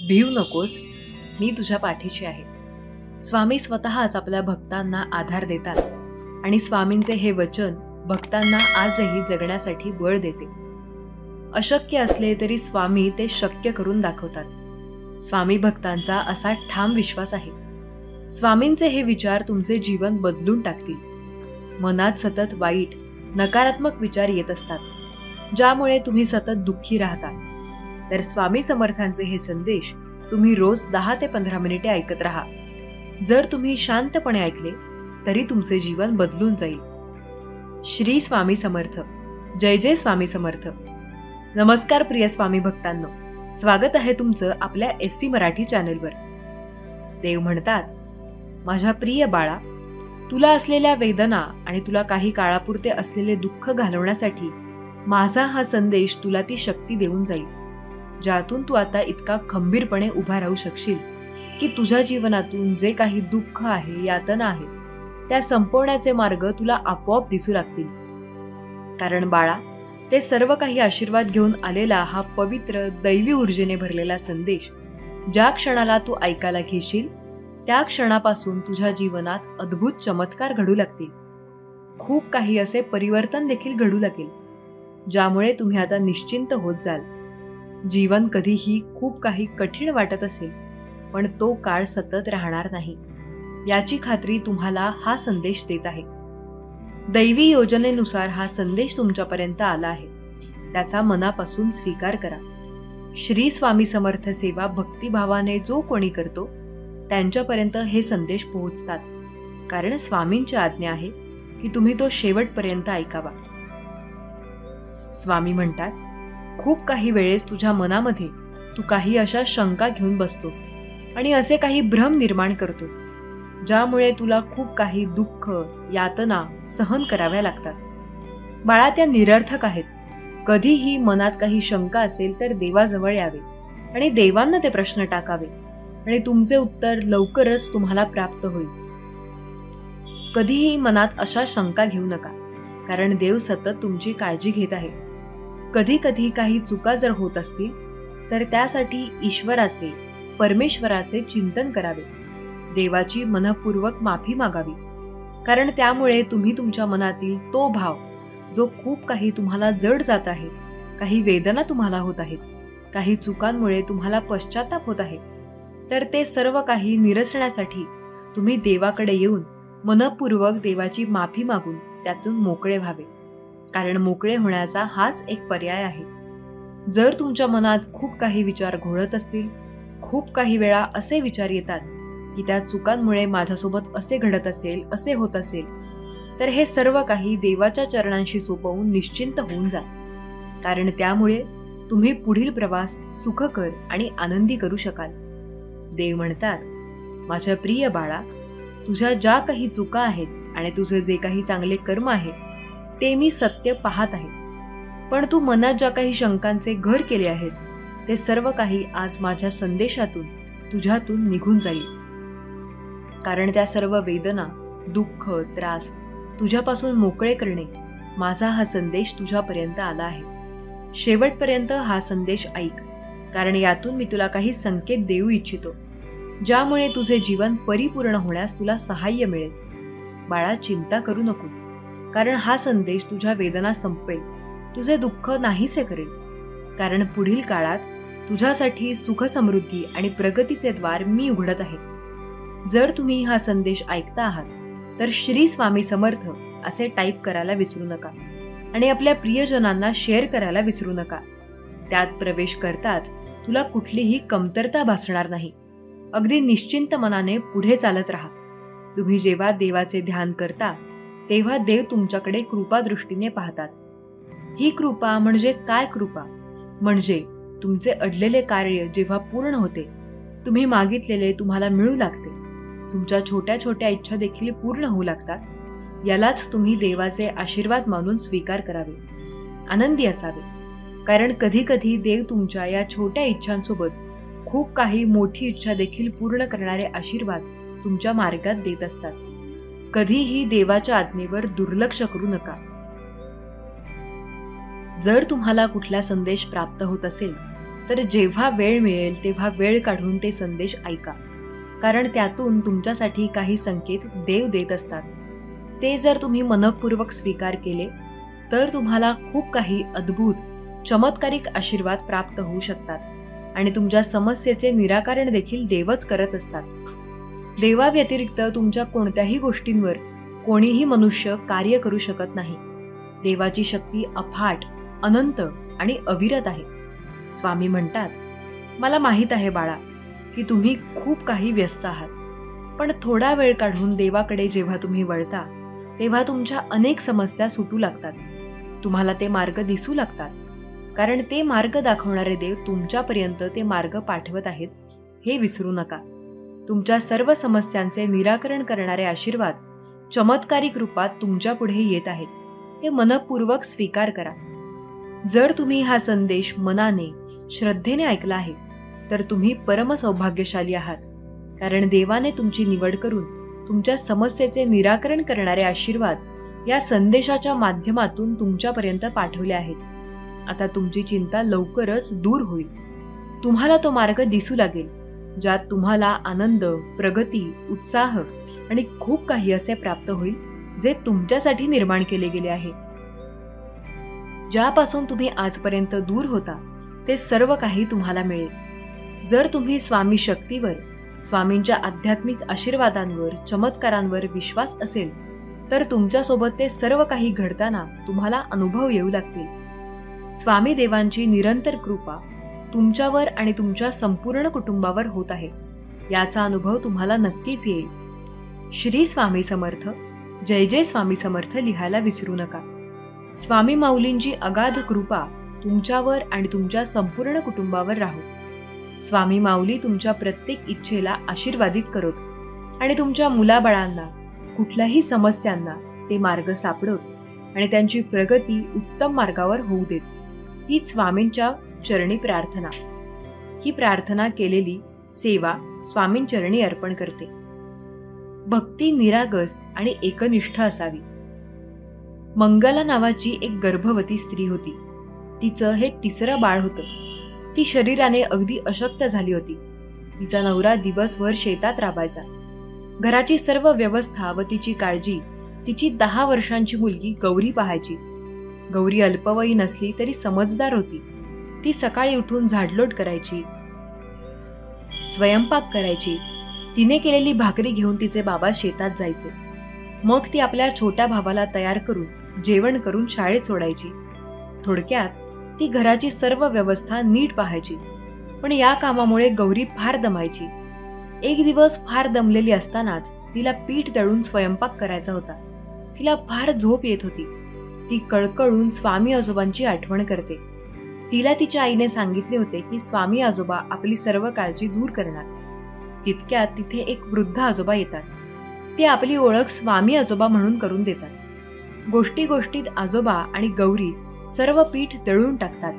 भीऊ नकोस, मी तुझ्या पाठीशी आहे. स्वामी स्वतःच आपल्या भक्तांना आधार देतात आणि स्वामींचे हे वचन भक्तांना आजही जगण्यासाठी बळ देते. अशक्य असले तरी स्वामी ते शक्य करून दाखवतात. स्वामी भक्तांचा असा ठाम विश्वास आहे. स्वामींचे हे विचार तुमचे जीवन बदलून टाकतील. मनात सतत वाईट, नकारात्मक विचार येत असतात, ज्यामुळे तुम्ही सतत दुःखी राहता. तर स्वामी समर्थांचे हे संदेश तुम्ही रोज 10 ते 15 मिनिटे ऐकत राहा. जर तुम्ही शांतपणे ऐकले तरी तुमचे जीवन बदलून जाईल. श्री स्वामी समर्थ. जय जय स्वामी समर्थ. नमस्कार प्रिय स्वामी भक्तांनो, स्वागत आहे तुमचं आपल्या SC मराठी चॅनलवर. देव म्हणतात, माझ्या प्रिय बाळा, तुला असलेल्या वेदना आणि तुला काही काळापुरते असलेले दुःख घालवण्यासाठी माझा हा संदेश तुला ती शक्ती देऊन जाईल, ज्यातून तू आता इतका खंबीरपणे उभा राहू शकशील की तुझ्या जीवनातून जे काही दुःख आहे, यातना आहे, त्या संपवण्याचे मार्ग तुला आपोआप दिसू लागतील. कारण बाळा, ते सर्व काही आशीर्वाद घेऊन आलेला हा पवित्र दैवी ऊर्जेने भरलेला संदेश ज्या क्षणाला तू ऐकायला घेशील, त्या क्षणापासून तुझ्या जीवनात अद्भुत चमत्कार घडू लागतील. खूप काही असे परिवर्तन देखील घडू लागेल, ज्यामुळे तुम्ही आता निश्चिंत होत जाल. जीवन कधीही खूप काही कठीण वाटत असेल, पण तो काळ सतत राहणार नाही, याची खात्री तुम्हाला हा संदेश देत आहे. दैवी योजनेनुसार हा संदेश तुमच्यापर्यंत आला आहे. त्याचा मनापासून स्वीकार करा. श्री स्वामी समर्थ सेवा भक्तिभावाने जो कोणी करतो त्यांच्यापर्यंत हे संदेश पोहोचतात, कारण स्वामींची आज्ञा आहे की तुम्ही तो शेवटपर्यंत ऐकावा. स्वामी म्हणतात, खूप काही वेळेस तुझ्या मनामध्ये तू काही अशा शंका घेऊन बसतोस आणि असे काही भ्रम निर्माण करतोस, ज्यामुळे तुला खूप काही दुःख, यातना सहन कराव्या लागतात. बाळा, त्या निरर्थक आहेत. कधीही मनात काही शंका असेल तर देवाजवळ यावे आणि देवांना ते प्रश्न टाकावे आणि तुमचे उत्तर लवकरच तुम्हाला प्राप्त होईल. कधीही मनात अशा शंका घेऊ नका, कारण देव सतत तुमची काळजी घेत आहे. कधी कधी काही चुका जर होत असतील तर त्यासाठी ईश्वराचे, परमेश्वराचे चिंतन करावे. देवाची मनःपूर्वक माफी मागावी, कारण त्यामुळे तुम्ही तुमच्या मनातील तो भाव जो खूप काही तुम्हाला जड जात आहे, काही वेदना तुम्हाला होत आहेत, काही चुकांमुळे तुम्हाला पश्चाताप होत आहे, तर ते सर्व काही निरसण्यासाठी तुम्ही देवाकडे येऊन मनःपूर्वक देवाची माफी मागून त्यातून मोकळे व्हावे. कारण मोकळे होण्याचा हाच एक पर्याय आहे. जर तुमच्या मनात खूप काही विचार घोळत असतील, खूप काही वेळा असे विचार येतात की त्या चुकांमुळे माझ्यासोबत असे घडत असेल, असे होत असेल, तर हे सर्व काही देवाच्या चरणांशी सोपवून निश्चिंत होऊन जा. कारण त्यामुळे तुम्ही पुढील प्रवास सुखकर आणि आनंदी करू शकाल. देव म्हणतात, माझ्या प्रिय बाळा, तुझ्या ज्या काही चुका आहेत आणि तुझे जे काही चांगले कर्म आहे ते मी सत्य पाहत आहे, पण तू मनात ज्या काही शंकांचे घर केले आहेस ते सर्व काही आज माझ्या संदेशातून तुझ्यातून निघून जाईल. कारण त्या सर्व वेदना, दुःख, त्रास तुझ्यापासून मोकळे करणे, माझा हा संदेश तुझ्यापर्यंत आला आहे. शेवटपर्यंत हा संदेश ऐक, कारण यातून मी तुला काही संकेत देऊ इच्छितो, ज्यामुळे तुझे जीवन परिपूर्ण होण्यास तुला सहाय्य मिळेल. बाळा, चिंता करू नकोस, कारण हा संदेश तुझ्या वेदना संपवेल, तुझे दुःख नाहीसे करेल. कारण पुढील काळात तुझ्यासाठी सुख, समृद्धी आणि प्रगतीचे द्वार मी उघडत आहे. जर तुम्ही हा संदेश ऐकता आहात तर श्री स्वामी समर्थ असे टाईप करायला विसरू नका आणि आपल्या प्रियजनांना शेअर करायला विसरू नका. त्यात प्रवेश करताच तुला कुठलीही कमतरता भासणार नाही. अगदी निश्चिंत मनाने पुढे चालत राहा. तुम्ही जेव्हा देवाचे ध्यान करता तेव्हा देव तुमच्याकडे कृपा दृष्टीने पाहतात. ही कृपा म्हणजे काय? कृपा म्हणजे तुमचे अडलेले कार्य जेव्हा पूर्ण होते, तुम्ही मागितलेले तुम्हाला मिळू लागते, तुमच्या छोट्या छोट्या इच्छा देखील पूर्ण होऊ लागतात, यालाच तुम्ही देवाचे आशीर्वाद मानून स्वीकार करावे, आनंदी असावे. कारण कधी कधी देव तुमच्या या छोट्या इच्छांसोबत खूप काही मोठी इच्छा देखील पूर्ण करणारे आशीर्वाद तुमच्या मार्गात देत असतात. कधीही देवाच्या आज्ञेवर दुर्लक्ष करू नका. जर तुम्हाला कुठला संदेश प्राप्त होत असेल तर जेव्हा वेळ मिळेल तेव्हा वेळ काढून ते संदेश ऐका, कारण त्यातून तुमच्यासाठी काही संकेत देव देत असतात. ते जर तुम्ही मनपूर्वक स्वीकार केले तर तुम्हाला खूप काही अद्भुत चमत्कारिक आशीर्वाद प्राप्त होऊ शकतात आणि तुमच्या समस्येचे निराकरण देखील देवच करत असतात. देवाव्यतिरिक्त तुमच्या कोणत्याही गोष्टींवर कोणीही मनुष्य कार्य करू शकत नाही. देवाची शक्ती अफाट, अनंत आणि अविरत आहे. स्वामी म्हणतात, मला माहीत आहे बाळा की तुम्ही खूप काही व्यस्त आहात, पण थोडा वेळ काढून देवाकडे जेव्हा तुम्ही वळता तेव्हा तुमच्या अनेक समस्या सुटू लागतात. तुम्हाला ते मार्ग दिसू लागतात, कारण ते मार्ग दाखवणारे देव तुमच्यापर्यंत ते मार्ग पाठवत आहेत हे विसरू नका. तुमच्या सर्व समस्यांचे निराकरण करणारे आशीर्वाद चमत्कारिक रूपात तुमच्या पुढे येत आहेत. ते मनपूर्वक स्वीकार करा. जर तुम्ही हा संदेश मनाने, श्रद्धेने ऐकला आहे तर तुम्ही परम सौभाग्यशाली आहात, कारण देवाने तुमची निवड करून तुमच्या समस्येचे निराकरण करणारे आशीर्वाद या संदेशाच्या माध्यमातून तुमच्यापर्यंत पाठवले आहेत. आता तुमची चिंता लवकरच दूर होईल. तुम्हाला तो मार्ग दिसू लागेल ज्यात तुम्हाला आनंद, प्रगती, उत्साह आणि खूप काही असे प्राप्त होईल जे तुमच्यासाठी निर्माण केले गेले आहे. ज्यापासून तुम्ही आजपर्यंत दूर होता ते सर्व काही तुम्हाला मिळेल. जर तुम्ही स्वामी शक्तीवर, स्वामींच्या आध्यात्मिक आशीर्वादांवर, चमत्कारांवर विश्वास असेल तर तुमच्यासोबत ते सर्व काही घडताना तुम्हाला अनुभव येऊ लागतील. स्वामी देवांची निरंतर कृपा तुमच्यावर आणि तुमच्या संपूर्ण कुटुंबावर होत आहे याचा अनुभव तुम्हाला नक्कीच येईल. श्री स्वामी समर्थ. जय जय स्वामी समर्थ लिहायला विसरू नका. स्वामी माऊलींची अगाध कृपा तुमच्यावर आणि तुमच्या संपूर्ण कुटुंबावर राहो. स्वामी माऊली तुमच्या प्रत्येक इच्छेला आशीर्वादित करोत आणि तुमच्या मुलाबाळांना, कुठल्याही समस्यांना ते मार्ग सापडोत आणि त्यांची प्रगती उत्तम मार्गावर होऊ देत. ही स्वामींच्या चरणी प्रार्थना. ही प्रार्थना केलेली सेवा स्वामींचरणी अर्पण करते. भक्ती निरागस आणि एकनिष्ठ असावी. मंगला नावाची एक गर्भवती स्त्री होती. तिचं हे तिसरं बाळ होतं. ती शरीराने अगदी अशक्त झाली होती. तिचा नवरा दिवसभर शेतात राबायचा. घराची सर्व व्यवस्था व तिची काळजी तिची 10 वर्षांची मुलगी गौरी पाहायची. गौरी अल्पवयीन असली तरी समजदार होती. ती सकाळी उठून झाडलोट करायची, स्वयंपाक करायची. तिने केलेली भाकरी घेऊन तिचे बाबा शेतात जायचे. मग ती आपल्या छोट्या भावाला तयार करून जेवण करून शाळेत सोडायची. थोडक्यात ती घराची सर्व व्यवस्था नीट पाहायची. पण या कामामुळे गौरी फार दमायची. एक दिवस फार दमलेली असतानाच तिला पीठ दळून स्वयंपाक करायचा होता. तिला फार झोप येत होती. ती कळकळून स्वामी आजोबांची आठवण करते. तिला तिच्या आईने सांगितले होते की स्वामी आजोबा आपली सर्व काळजी दूर करणार. तितक्यात तिथे एक वृद्ध आजोबा येतात. ते आपली ओळख स्वामी आजोबा म्हणून करून देतात. गोष्टी गोष्टीत आजोबा आणि गौरी सर्व पीठ दळून टाकतात.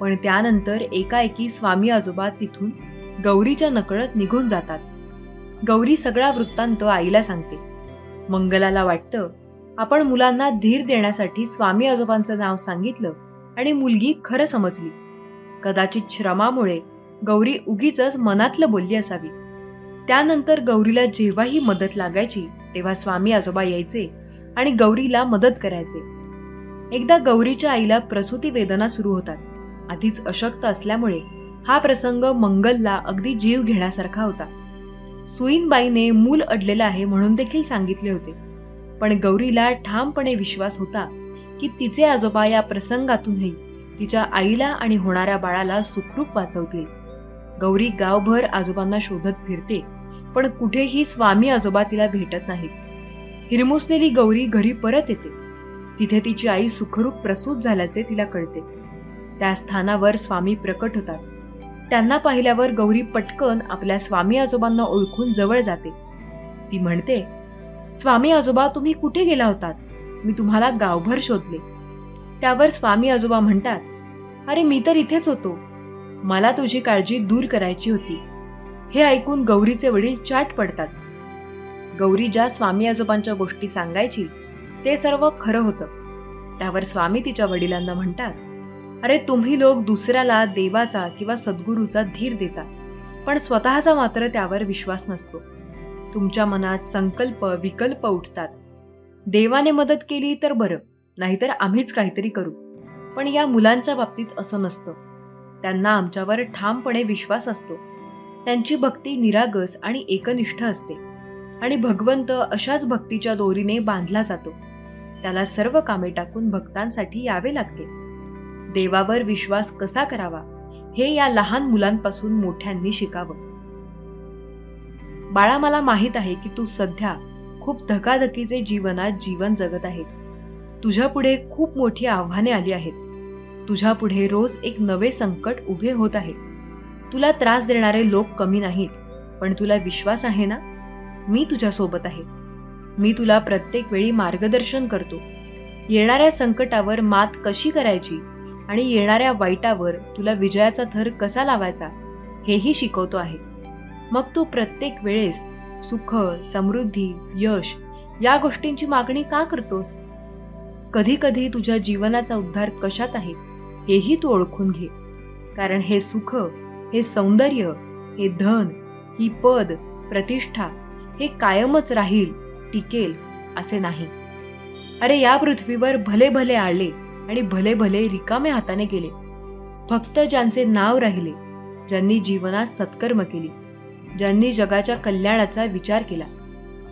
पण त्यानंतर एकाएकी स्वामी आजोबा तिथून गौरीच्या नकळत निघून जातात. गौरी सगळा वृत्तांत आईला सांगते. मंगलाला वाटतं आपण मुलांना धीर देण्यासाठी स्वामी आजोबांचं नाव सांगितलं आणि मुलगी खरं समजली. कदाचित श्रमामुळे गौरी उगीचच मनातलं बोलली असावी. त्यानंतर गौरीला जेव्हाही मदत लागायची तेव्हा स्वामी आजोबा यायचे आणि गौरीला मदत करायचे. एकदा गौरीच्या आईला प्रसूती वेदना सुरू होतात. आधीच अशक्त असल्यामुळे हा प्रसंग मंगलला अगदी जीव घेण्यासारखा होता. सुईनबाईने मूल अडलेलं आहे म्हणून देखील सांगितले होते. पण गौरीला ठामपणे विश्वास होता की तिचे आजोबा या प्रसंगातूनही तिच्या आईला आणि होणाऱ्या बाळाला सुखरूप वाचवतील. गौरी गावभर आजोबांना शोधत फिरते, पण कुठेही स्वामी आजोबा तिला भेटत नाहीत. हिरमुसलेली गौरी घरी परत येते. तिथे तिची आई सुखरूप प्रसूत झाल्याचे तिला कळते. त्या स्थानावर स्वामी प्रकट होतात. त्यांना पाहिल्यावर गौरी पटकन आपल्या स्वामी आजोबांना ओळखून जवळ जाते. ती म्हणते, स्वामी आजोबा, तुम्ही कुठे गेला होतात? मी तुम्हाला गावभर शोधले. त्यावर स्वामी आजोबा म्हणतात, अरे मी तर इथेच होतो. मला तुझी काळजी दूर करायची होती. हे ऐकून गौरीचे वडील चाट पडतात. गौरी ज्या स्वामी आजोबांच्या गोष्टी सांगायची ते सर्व खरं होतं. त्यावर स्वामी तिच्या वडिलांना म्हणतात, अरे तुम्ही लोक दुसऱ्याला देवाचा किंवा सद्गुरूचा धीर देता, पण स्वतःचा मात्र त्यावर विश्वास नसतो. तुमच्या मनात संकल्प विकल्प उठतात. देवाने मदत केली तर बरं, नाहीतर आम्हीच काहीतरी करू. पण या मुलांच्या बाबतीत असं नसतं. त्यांना आमच्यावर ठामपणे विश्वास असतो. त्यांची भक्ती निरागस आणि एकनिष्ठ असते आणि भगवंत अशाच भक्तीच्या दोरीने बांधला जातो. त्याला सर्व कामे टाकून भक्तांसाठी यावे लागते. देवावर विश्वास कसा करावा हे या लहान मुलांपासून मोठ्यांनी शिकावं. बाळा, मला माहित आहे की तू सध्या खूप धकाधकीचे जीवन जगत आहेस. तुझ्या पुढे खूप मोठी आव्हाने आली आहेत. तुझ्या पुढे रोज एक नवे संकट उभे होत आहे. तुला त्रास देणारे लोक कमी नाहीत, पण तुला विश्वास आहे ना? मी तुझ्या सोबत आहे. मी तुला प्रत्येक वेळी मार्गदर्शन करतो. येणाऱ्या संकटावर मात कशी करायची आणि येणाऱ्या वाईटावर तुला विजयाचा थर कसा लावायचा हेही शिकवतो आहे. मग तू प्रत्येक वेळेस सुख, समृद्धी, यश या गोष्टींची मागणी का करतोस? कधी कधी तुझ्या जीवनाचा उद्धार कशात आहे हेही तू ओळखून घे. कारण हे सुख, हे सौंदर्य, हे धन, ही पद, प्रतिष्ठा हे कायमच राहील, टिकेल असे नाही. अरे या पृथ्वीवर भले भले आले आणि भले भले रिकामे हाताने गेले. फक्त ज्यांचे नाव राहिले, ज्यांनी जीवनात सत्कर्म केली, ज्यांनी जगाच्या कल्याणाचा विचार केला,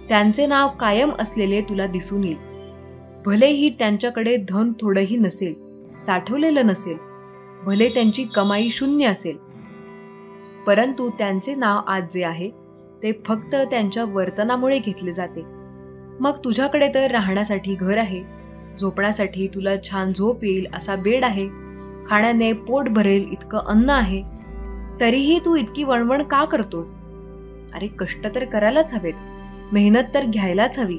त्यांचे नाव कायम असलेले तुला दिसून येईल. भलेही त्यांच्याकडे धन थोडंही नसेल, साठवलेलं नसेल, भले त्यांची कमाई शून्य असेल, परंतु त्यांचे नाव आज जे आहे ते फक्त त्यांच्या वर्तनामुळे घेतले जाते. मग तुझ्याकडे तर राहण्यासाठी घर आहे, झोपण्यासाठी तुला छान झोप येईल असा बेड आहे, खाण्याने पोट भरेल इतकं अन्न आहे, तरीही तू इतकी वणवण का करतोस? अरे कष्ट तर करायलाच हवेत, मेहनत तर घ्यायलाच हवी.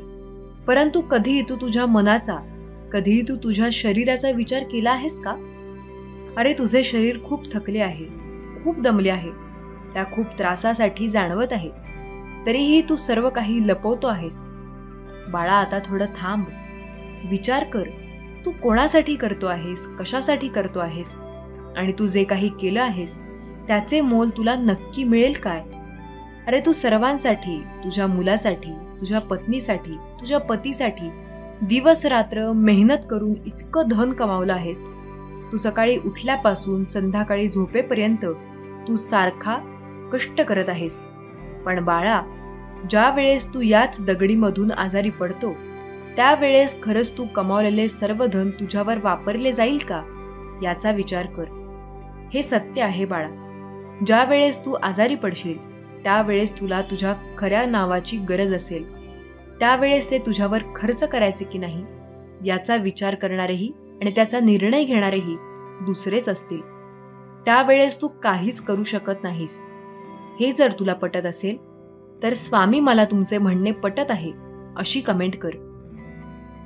परंतु कधी तू तुझ्या मनाचा, कधी तू तुझ्या शरीराचा विचार केला आहेस का? अरे तुझे शरीर खूप थकले आहे, खूप दमले आहे, त्या खूप त्रासासाठी जाणवत आहे, तरीही तू सर्व काही लपवतो आहेस. बाळा, आता थोडं थांब, विचार कर. तू कोणासाठी करतो आहेस, कशासाठी करतो आहेस, आणि तू जे काही केलं आहेस त्याचे मोल तुला नक्की मिळेल काय? अरे तू सर्वांसाठी, तुझ्या मुलासाठी, तुझ्या पत्नीसाठी, तुझ्या पतीसाठी दिवस रात्र मेहनत करून इतकं धन कमावलं आहेस. तू सकाळी उठल्यापासून संध्याकाळी झोपेपर्यंत तू सारखा कष्ट करत आहेस. पण बाळा, ज्या वेळेस तू याच दगडीमधून आजारी पडतो त्यावेळेस खरंच तू कमावलेले सर्व धन तुझ्यावर वापरले जाईल का याचा विचार कर. हे सत्य आहे बाळा. ज्या वेळेस तू आजारी पडशील त्यावेळेस तुला तुझ्या खऱ्या नावाची गरज असेल. त्यावेळेस ते तुझ्यावर खर्च करायचे की नाही याचा विचार करणारेही आणि त्याचा निर्णय घेणारेही दुसरेच असतील. त्यावेळेस तू काहीच करू शकत नाहीस. हे जर तुला पटत असेल तर स्वामी मला तुमचे म्हणणे पटत आहे अशी कमेंट कर.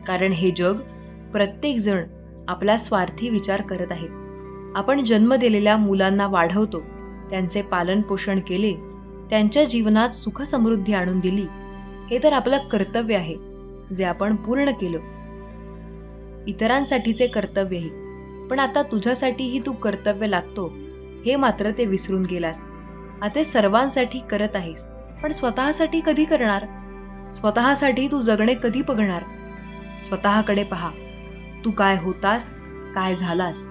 कारण हे जग प्रत्येक जण आपला स्वार्थी विचार करत आहे. आपण जन्म दिलेल्या मुलांना वाढवतो, त्यांचे पालन पोषण केले, त्यांच्या जीवनात सुख समृद्धी आणून दिली. हे तर आपलं कर्तव्य आहे जे आपण पूर्ण केलं. इतरांसाठीचे कर्तव्यही, पण आता तुझ्यासाठीही तू कर्तव्य लागतो हे मात्र ते विसरून गेलास. आता सर्वांसाठी करत आहेस, पण स्वतःसाठी कधी करणार? स्वतःसाठी तू जगणे कधी बघणार? स्वतःकडे पहा. तू काय होतास, काय झालास?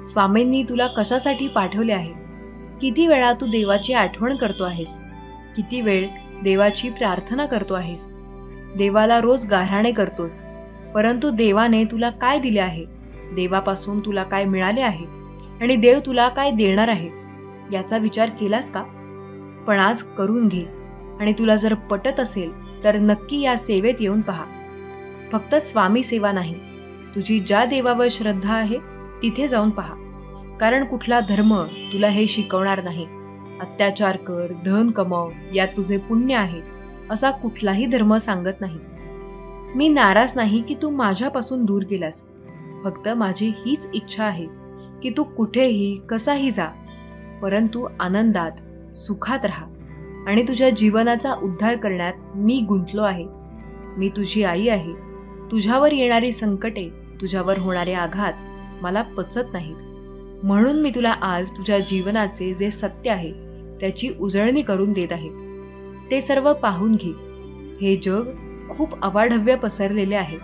स्वामींनी तुला कशासाठी पाठवले आहे? किती वेळा तू देवाची आठवण करतो आहेस? किती वेळ देवाची प्रार्थना करतो आहेस? देवाला रोज गाऱ्हाणे करतोस, परंतु देवाने तुला काय दिले आहे, देवापासून तुला काय मिळाले आहे आणि देव तुला काय देणार आहे याचा विचार केलास का? पण आज करून घे. आणि तुला जर पटत असेल तर नक्की या सेवेत येऊन पहा. फक्त स्वामी सेवा नाही, तुझी ज्या देवावर श्रद्धा आहे तिथे जाऊन पहा. कारण कुठला धर्म तुला हे शिकवणार नाही. अत्याचार कर, धन कमाव, यात तुझे पुण्य आहे असा कुठलाही धर्म सांगत नाही. मी नाराज नाही की तू माझ्यापासून दूर गेलास. फक्त माझी हीच इच्छा आहे की तू कुठेही कसाही जा, परंतु आनंदात, सुखात राहा. आणि तुझ्या जीवनाचा उद्धार करण्यात मी गुंतलो आहे. मी तुझी आई आहे. तुझ्यावर येणारी संकटे, तुझ्यावर होणारे आघात मला पचत नाहीत. म्हणून मी तुला आज तुझ्या जीवनाचे जे सत्य आहे त्याची उजळणी करून देत आहे. ते सर्व पाहून घे. हे जग खूप अवाढव्य पसरलेले आहे.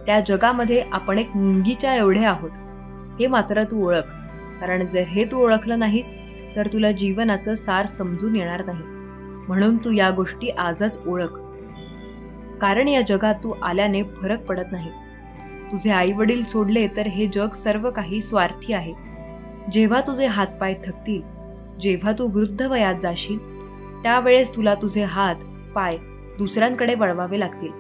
त्या जगामध्ये आपण एक मुंगीच्या एवढे आहोत हे मात्र तू ओळख. कारण जर हे तू ओळखलं नाहीस तर तुला जीवनाचं सार समजून येणार नाही. म्हणून तू या गोष्टी आजच ओळख. कारण या जगात तू आल्याने फरक पडत नाही. तुझे आई वडील सोडले तर हे जग सर्व काही स्वार्थी आहे. जेव्हा तुझे हातपाय थकतील, जेव्हा तू वृद्ध वयात जाशील, त्यावेळेस तुला तुझे हात पाय दुसऱ्यांकडे वळवावे लागतील.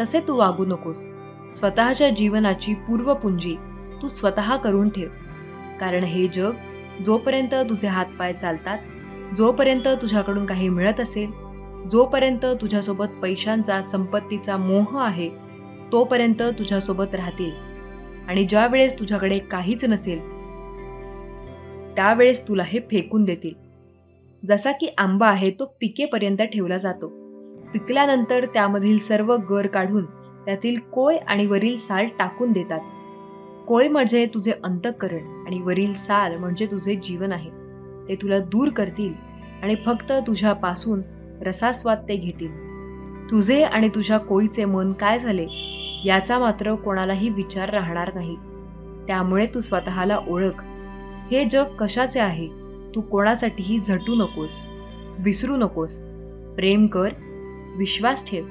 तसे तू वागू नकोस. स्वतःच्या जीवनाची पूर्वपुंजी तू स्वतः करून ठेव. कारण हे जग जोपर्यंत तुझे हातपाय चालतात, जोपर्यंत तुझ्याकडून काही मिळत असेल, जोपर्यंत तुझ्यासोबत पैशांचा संपत्तीचा मोह आहे, तोपर्यंत तुझ्यासोबत राहतील. आणि ज्या वेळेस तुझ्याकडे काहीच नसेल त्यावेळेस तुला हे फेकून देतील. जसा की आंबा आहे तो पिकेपर्यंत ठेवला जातो. पिकल्यानंतर त्यामधील सर्व गर काढून त्यातील कोय आणि वरील साल टाकून देतात. कोय म्हणजे तुझे अंतःकरण आणि वरील साल म्हणजे तुझे जीवन आहे. ते तुला दूर करतील आणि फक्त तुझ्यापासून रसास्वाद ते घेतील. तुझे आणि तुझ्या कोयीचे मन काय झाले याचा मात्र कोणालाही विचार राहणार नाही. त्यामुळे तू स्वतःला ओळख. हे जग कशाचे आहे तू कोणासाठीही झटू नकोस, विसरू नकोस. प्रेम कर, विश्वास ठेव,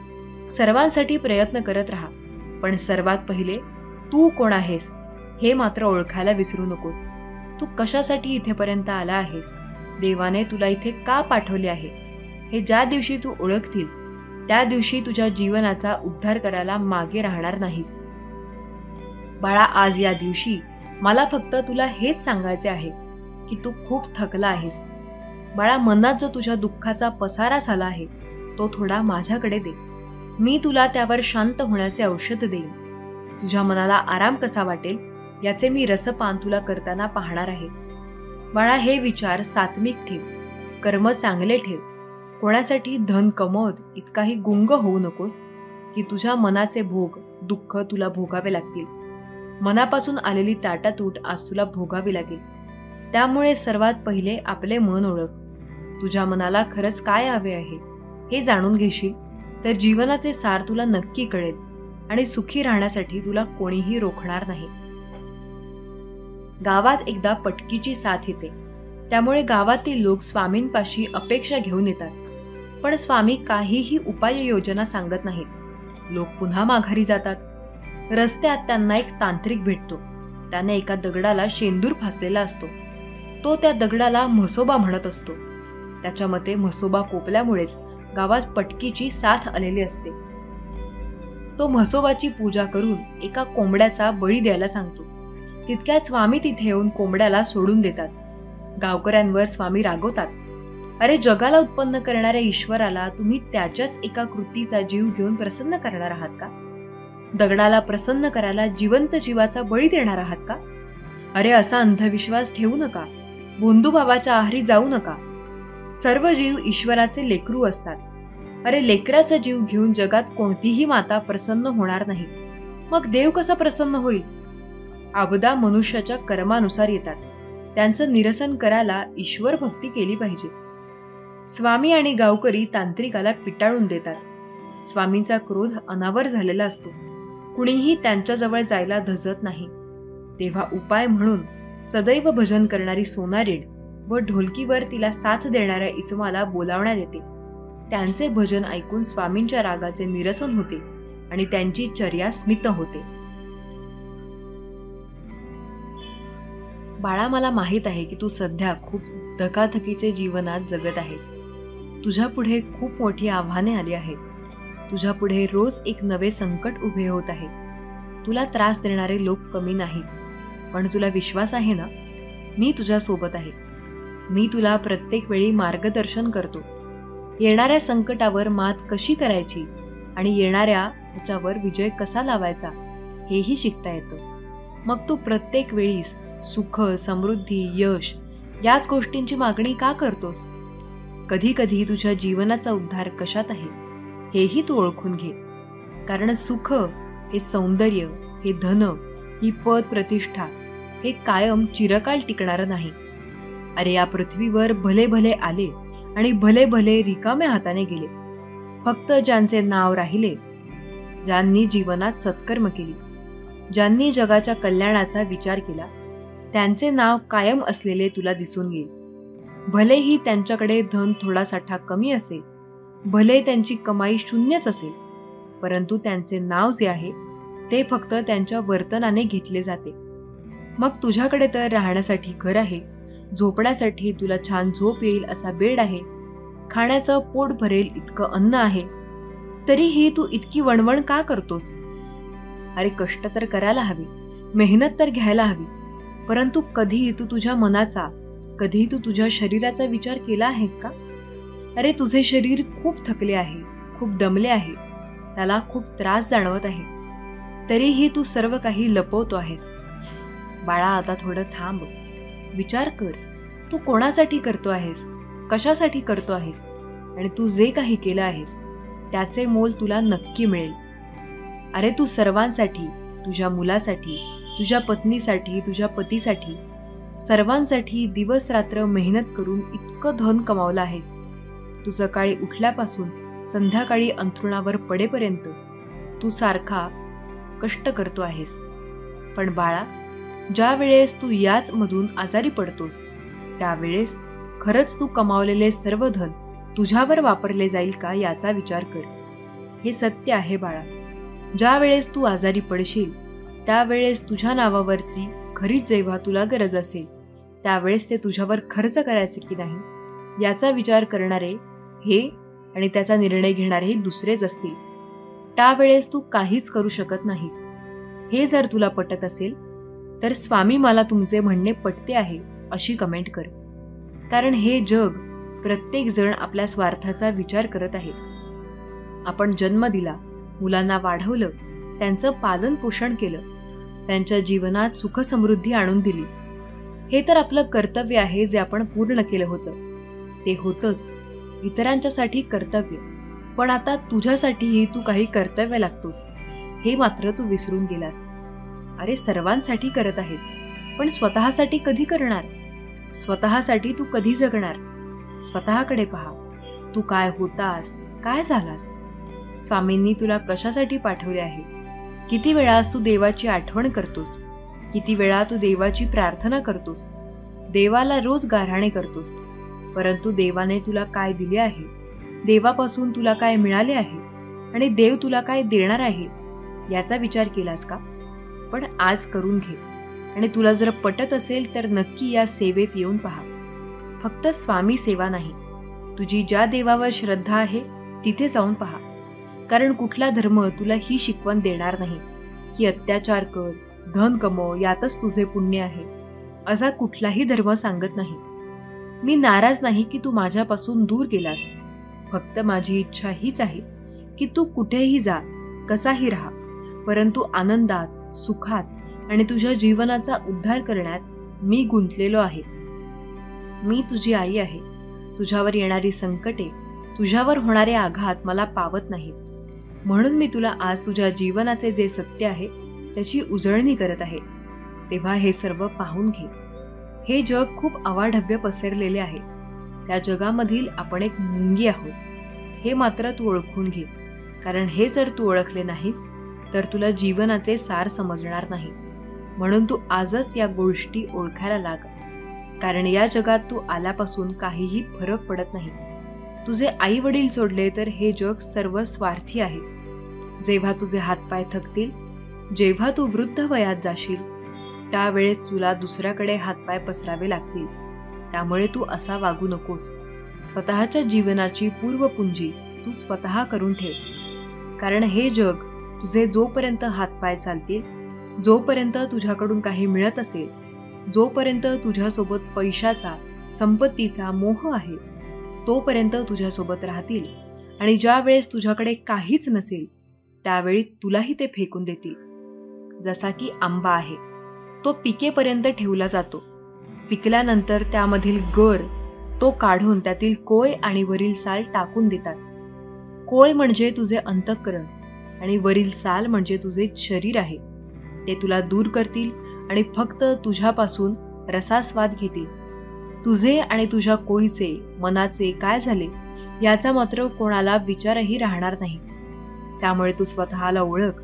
सर्वांसाठी प्रयत्न करत राहा. पण सर्वात पहिले तू कोण आहेस हे मात्र ओळखायला विसरू नकोस. तू कशासाठी इथेपर्यंत आला आहेस, देवाने तुला इथे का पाठवले आहे, हे ज्या दिवशी तू ओळखतील त्या दिवशी तुझ्या जीवनाचा उद्धार करायला मागे राहणार नाहीस. बाळा, आज या दिवशी मला फक्त तुला हेच सांगायचे आहे की तू खूप थकला आहेस. बाळा, मनात जो तुझ्या दुःखाचा पसारा झाला आहे तो थोडा माझ्याकडे दे. मी तुला त्यावर शांत होण्याचे औषध देईन. तुझ्या मनाला आराम कसा वाटेल याचे मी रसपान तुला करताना पाहणार आहे. बाळा, हे विचार सात्विक ठेव, कर्म चांगले ठेव. कोणासाठी धन कमवत इतकाही गुंग होऊ नकोस की तुझ्या मनाचे भोग दुःख तुला भोगावे लागतील. मनापासून आलेली ताटातूट आज तुला भोगावी लागेल. त्यामुळे सर्वात पहिले आपले मन ओळख. तुझ्या मनाला खरंच काय हवे आहे हे जाणून घेशील तर जीवनाचे सार तुला नक्की कळेल आणि सुखी राहण्यासाठी तुला कोणीही रोखणार नाही. गावात एकदा पटकीची साथ येते. त्यामुळे गावातील लोक स्वामींपाशी अपेक्षा घेऊन येतात. पण स्वामी काहीही उपाययोजना सांगत नाहीत. लोक पुन्हा माघारी जातात. रस्त्यात त्यांना एक तांत्रिक भेटतो. त्याने एका दगडाला शेंदूर फासलेला असतो. तो त्या दगडाला म्हसोबा म्हणत असतो. त्याच्या मते म्हसोबा कोपल्यामुळेच गावात पटकीची साथ आलेली असते. तो म्हसोबाची पूजा करून एका कोंबड्याचा बळी द्यायला सांगतो. तितक्यात स्वामी तिथे येऊन कोंबड्याला सोडून देतात. गावकऱ्यांवर स्वामी रागवतात. अरे, जगाला उत्पन्न करणाऱ्या ईश्वराला तुम्ही त्याच्याच एका कृतीचा जीव घेऊन प्रसन्न करणार आहात का? दगडाला प्रसन्न करायला जिवंत जीवाचा बळी देणार आहात का? अरे, असा अंधविश्वास ठेवू नका. भोंदूबाबाच्या आहारी जाऊ नका. सर्व जीव ईश्वराचे लेकरू असतात. अरे, लेकराचा जीव घेऊन जगात कोणतीही माता प्रसन्न होणार नाही. मग देव कसा प्रसन्न होईल? आपदा मनुष्याच्या कर्मानुसार येतात. त्यांचं निरसन करायला ईश्वर भक्ती केली पाहिजे. स्वामी आणि गावकरी तांत्रिकाला पिटाळून देतात. स्वामींचा क्रोध अनावर झालेला असतो. कुणीही त्यांच्याजवळ जायला धजत नाही. तेव्हा उपाय म्हणून सदैव भजन करणारी सोनारीण व ढोलकीवर तिला साथ देणाऱ्या इसमाला बोलावण्यात येते. त्यांचे भजन ऐकून स्वामींच्या रागाचे निरसन होते आणि त्यांची चर्या स्मित होते. बाळा, मला माहित आहे की तू सध्या खूप धकाधकीचे जीवनात जगत आहेस. तुझ्या पुढे खूप मोठी आव्हाने आली आहेत. तुझ्या पुढे रोज एक नवे संकट उभे होत आहे. तुला त्रास देणारे लोक कमी नाहीत. पण तुला विश्वास आहे ना? मी तुझ्या सोबत आहे. मी तुला प्रत्येक वेळी मार्गदर्शन करतो. येणाऱ्या संकटावर मात कशी करायची आणि येणाऱ्या त्याच्यावर विजय कसा लावायचा हेही शिकता येतं. मग तू प्रत्येक वेळीस सुख, समृद्धी, यश याच गोष्टींची मागणी का करतोस? कधी कधी तुझ्या जीवनाचा उद्धार कशात आहे हेही तू ओळखून घे. कारण सुख हे सौंदर्य, हे धन, ही पद प्रतिष्ठा हे कायम चिरकाल टिकणारं नाही. अरे या पृथ्वीवर भले भले आले आणि भले भले रिकाम्या हाताने गेले. फक्त ज्यांचे नाव राहिले, ज्यांनी जीवनात सत्कर्म केली, ज्यांनी जगाच्या कल्याणाचा विचार केला, त्यांचे नाव कायम असलेले तुला दिसून येईल. भलेही त्यांच्याकडे धन थोडासाठा कमी असेल, भले त्यांची कमाई शून्यच असेल, परंतु त्यांचे नाव जे आहे ते फक्त त्यांच्या वर्तनाने घेतले जाते. मग तुझ्याकडे तर राहण्यासाठी घर आहे, झोपण्यासाठी तुला छान झोप येईल असा बेड आहे, खाण्याचं पोट भरेल इतकं अन्न आहे, तरीही तू इतकी वणवण का करतोस? अरे कष्ट तर करायला हवी, मेहनत तर घ्यायला हवी, परंतु कधी तू तुझ्या मनाचा, कधी तू तुझ्या शरीराचा विचार केला आहेस का? अरे तुझे शरीर खूप थकले आहे, खूप दमले आहे, त्याला खूप त्रास जाणवत आहे, तरीही तू सर्व काही लपवतो आहेस. बाळा आता थोडं थांब, विचार कर, तू कोणासाठी करतो आहेस, कशासाठी करतो आहेस, आणि तू जे काही केलं आहेस त्याचे मोल तुला नक्की मिळेल. अरे तू सर्वांसाठी, तुझ्या मुलासाठी, तुझ्या पत्नीसाठी, तुझ्या पतीसाठी, सर्वांसाठी दिवस रात्र मेहनत करून इतकं धन कमावलं आहेस. तू सकाळी उठल्यापासून संध्याकाळी अंथरुणावर पडेपर्यंत तू सारखा कष्ट करतो आहेस. पण बाळा, ज्या वेळेस तू याच मधून आजारी पडतोस, त्यावेळेस खरंच तू कमावलेले सर्व धन तुझ्यावर वापरले जाईल का याचा विचार कर. हे सत्य आहे बाळा. ज्या वेळेस तू आजारी पडशील, त्यावेळेस तुझ्या नावावरची खरीच जेव्हा तुला गरज असेल, त्यावेळेस ते तुझ्यावर खर्च करायचे की नाही याचा विचार करणारे हे आणि त्याचा निर्णय घेणारेही दुसरेच असतील. त्यावेळेस तू काहीच करू शकत नाहीस. हे जर तुला पटत असेल तर स्वामी मला तुमचे म्हणणे पटते आहे अशी कमेंट कर. कारण हे जग प्रत्येक जण आपल्या स्वार्थाचा विचार करत आहे. आपण जन्म दिला, मुलांना वाढवलं, त्यांचं पालन पोषण केलं, त्यांच्या जीवनात सुख समृद्धी आणून दिली. हे तर आपलं कर्तव्य आहे जे आपण पूर्ण केलं होतं. ते होतंच इतरांच्यासाठी कर्तव्य, पण आता तुझ्यासाठीही तू काही कर्तव्य लागतोस हे मात्र तू विसरून गेलास. अरे सर्वांसाठी करत आहेस, पण स्वतःसाठी कधी करणार? स्वतःसाठी तू कधी जगणार? स्वतःकडे पहा. तू काय होतास, काय झालास? स्वामींनी तुला कशासाठी पाठवले आहे? किती वेळास तू देवाची आठवण करतोस? किती वेळा तू देवाची प्रार्थना करतोस? देवाला रोज गाऱ्हाणे करतोस, परंतु देवाने तुला काय दिले आहे, देवापासून तुला काय मिळाले आहे आणि देव तुला काय देणार आहे याचा विचार केलास का? पण आज करून घे. आणि तुला जर पटत असेल तर नक्की या सेवेत येऊन पहा. फक्त स्वामी सेवा नाही, तुझी ज्या देवावर श्रद्धा आहे तिथे जाऊन पहा. कारण कुठला धर्म तुला ही शिकवण देणार नाही की अत्याचार कर, धन कमव, यातच तुझे पुण्य आहे. असा कुठलाही धर्म सांगत नाही. मी नाराज नाही की तू माझ्यापासून दूर गेलास. फक्त माझी इच्छा हीच आहे की तू कुठेही जा, कसाही राहा, परंतु आनंदात, सुखात आणि तुझ्या जीवनाचा उद्धार करण्यात मी गुंतलेलो आहे. मी तुझी आई आहे. तुझ्यावर येणारी संकटे, तुझ्यावर होणारे आघात मला पावत नाहीत. म्हणून मी तुला आज तुझ्या जीवनाचे जे सत्य आहे त्याची उजळणी करत आहे. तेव्हा हे सर्व पाहून घे. हे जग खूप अवाढव्य पसरलेले आहे. त्या जगामधील आपण एक मुंगी आहोत हे मात्र तू ओळखून घे. कारण हे जर तू ओळखले नाहीस तर तुला जीवनाचे सार समजणार नाही. म्हणून तू आजच या गोष्टी ओळखायला लाग. कारण या जगात तू आल्यापासून काहीही फरक पडत नाही. तुझे आई वडील सोडले तर हे जग सर्व स्वार्थी आहे. जेव्हा तुझे हातपाय थकतील, जेव्हा तू वृद्ध वयात जाशील, त्यावेळेस तुला दुसऱ्याकडे हातपाय पसरावे लागतील. त्यामुळे तू असा वागू नकोस. स्वतःच्या जीवनाची पूर्वपुंजी तू स्वतः करून ठेव. कारण हे जग तुझे जोपर्यंत हातपाय चालतील, जोपर्यंत तुझ्याकडून काही मिळत असेल, जोपर्यंत तुझ्यासोबत पैशाचा, संपत्तीचा मोह आहे, तोपर्यंत तुझ्यासोबत राहतील. आणि ज्या वेळेस तुझ्याकडे काहीच नसेल त्यावेळी तुलाही ते फेकून देतील. जसा की आंबा आहे, तो पिकेपर्यंत ठेवला जातो. पिकल्यानंतर त्यामधील गर तो काढून त्यातील कोय आणि वरील साल टाकून देतात. कोय म्हणजे तुझे अंतःकरण आणि वरील साल म्हणजे तुझे शरीर आहे. ते तुला दूर करतील आणि फक्त तुझ्यापासून रसास्वाद घेतील. तुझे आणि तुझ्या कोईचे, मनाचे काय झाले याचा मात्र कोणाला विचारही राहणार नाही. त्यामुळे तू स्वतःला ओळख.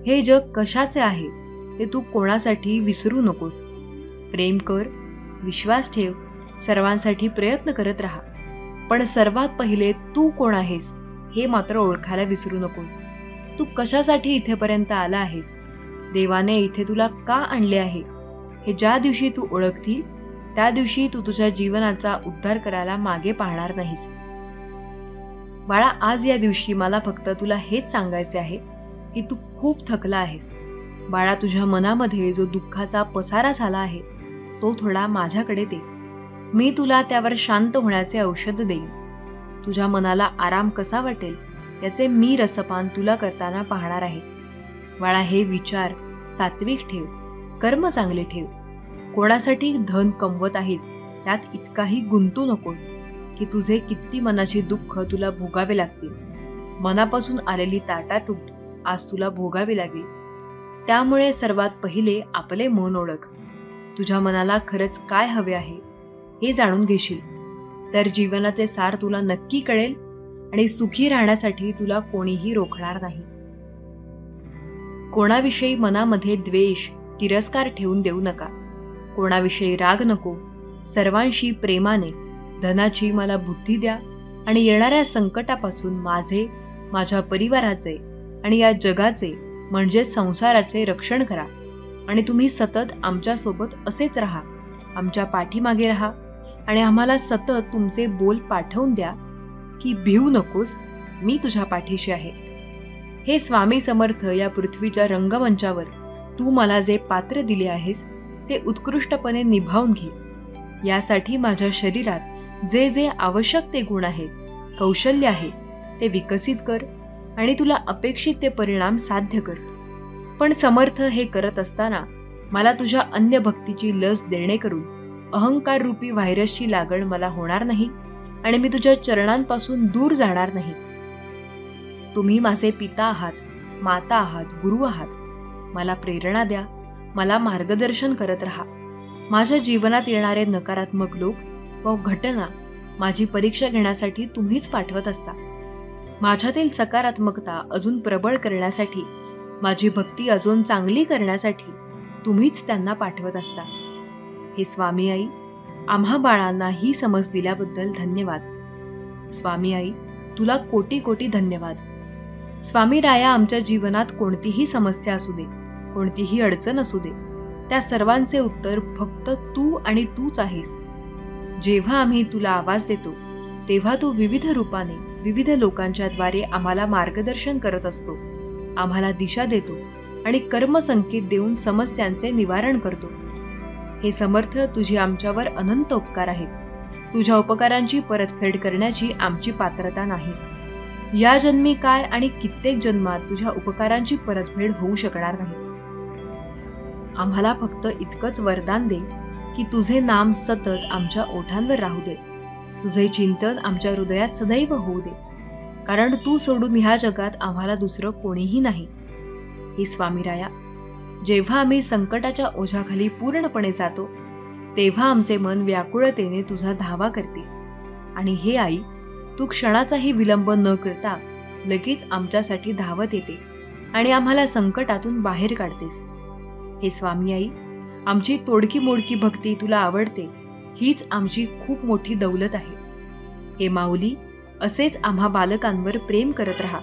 हे जग कशाचे आहे ते तू कोणासाठी विसरू नकोस. प्रेम कर, विश्वास ठेव, सर्वांसाठी प्रयत्न करत राहा. पण सर्वात पहिले तू कोण आहेस हे मात्र ओळखायला विसरू नकोस. तू कशासाठी इथेपर्यंत आला आहेस, देवाने इथे तुला का आणले आहे, हे ज्या दिवशी तू ओळखतील त्या दिवशी तू तुझ्या जीवनाचा उद्धार करायला मागे पाहणार नाहीस. बाळा, आज या दिवशी मला फक्त तुला हेच सांगायचे आहे की तू खूप थकला आहेस. बाळा, तुझ्या मनामध्ये जो दुःखाचा पसारा झाला आहे तो थोडा माझ्याकडे दे. मी तुला त्यावर शांत होण्याचे औषध देईन. तुझ्या मनाला आराम कसा वाटेल याचे मी रसपान तुला करताना पाहणार आहे. बाळा, हे विचार सात्विक ठेव, कर्म चांगले ठेव. कोणासाठी धन कमवत आहेस त्यात इतकाही गुंतू नकोस की तुझे किती मनाची दुःख तुला भोगावे लागतील. मनापासून आलेली ताटातूट आज तुला भोगावी लागेल. त्यामुळे सर्वात पहिले आपले मन ओळख. तुझ्या मनाला खरंच काय हवे आहे हे जाणून घेशील तर जीवनाचे सार तुला नक्की कळेल आणि सुखी राहण्यासाठी तुला कोणीही रोखणार नाही. कोणाविषयी मनामध्ये द्वेष, तिरस्कार ठेवून देऊ नका. कोणाविषयी राग नको. सर्वांशी प्रेमाने, धनाची मला बुद्धी द्या आणि येणाऱ्या संकटापासून माझे, माझ्या परिवाराचे आणि या जगाचे म्हणजे संसाराचे रक्षण करा. आणि तुम्ही सतत आमच्यासोबत असेच राहा, आमच्या पाठीमागे राहा आणि आम्हाला सतत तुमचे बोल पाठवून द्या की भिवू नकोस, मी तुझ्या पाठीशी आहे. हे स्वामी समर्थ, या पृथ्वीच्या रंगमंचावर तू मला जे पात्र दिले आहेस ते उत्कृष्टपणे निभावून घे. यासाठी माझ्या शरीरात जे जे आवश्यक ते गुण आहेत, कौशल्य आहे ते विकसित कर आणि तुला अपेक्षित ते परिणाम साध्य कर. पण समर्थ, हे करत असताना मला तुझ्या अन्य भक्तीची लस देणे करून अहंकार रूपी व्हायरसची लागण मला होणार नाही आणि मी तुझ्या चरणांपासून दूर जाणार नाही. तुम्ही माझे पिता आहात, माता आहात, गुरु आहात. मला प्रेरणा द्या, मला मार्गदर्शन करत राहा. माझ्या जीवनात येणारे नकारात्मक लोक व घटना माझी परीक्षा घेण्यासाठी तुम्हीच पाठवत असता. माझ्यातील सकारात्मकता अजून प्रबळ करण्यासाठी, माझी भक्ती अजून चांगली करण्यासाठी तुम्हीच त्यांना पाठवत असता. हे स्वामी आई, आम्हा बाळांना ही समज दिल्याबद्दल धन्यवाद. स्वामी आई, तुला कोटी कोटी धन्यवाद. स्वामी राया, आमच्या जीवनात कोणतीही समस्या असू दे, कोणतीही अडचण असू दे, त्या सर्वांचे उत्तर फक्त तू आणि तूच आहेस. जेव्हा आम्ही तुला आवाज देतो तेव्हा तू विविध रूपाने, विविध लोकांच्या द्वारे आम्हाला मार्गदर्शन करत असतो, आम्हाला दिशा देतो आणि कर्मसंकेत देऊन समस्यांचे निवारण करतो. हे समर्थ, तुझी आमच्यावर अनंत उपकार आहेत. तुझ्या उपकारांची परतफेड करण्याची आमची पात्रता नाही. या जन्मी काय आणि कित्येक जन्मात तुझ्या उपकारांची परतफेड होऊ शकणार नाही. आम्हाला फक्त इतकंच वरदान दे की तुझे नाम सतत आमच्या ओठांवर राहू दे, तुझे चिंतन आमच्या हृदयात सदैव होऊ दे, कारण तू सोडून ह्या जगात आम्हाला दुसरं कोणीही नाही. हे स्वामीराया, जेव्हा आम्ही संकटाच्या ओझ्याखाली पूर्णपणे जातो तेव्हा आमचे मन व्याकुळतेने तुझा धावा करते. आणि हे आई, तू क्षणाचाही विलंब न करता लगेच आमच्यासाठी धावत येते आणि आम्हाला संकटातून बाहेर काढतेस. हे स्वामी आई, आमची तोडकी मोडकी भक्ती तुला आवडते, हीच आमची खूप मोठी दौलत आहे. हे माऊली, असेच आम्हा बालकांवर प्रेम करत राहा,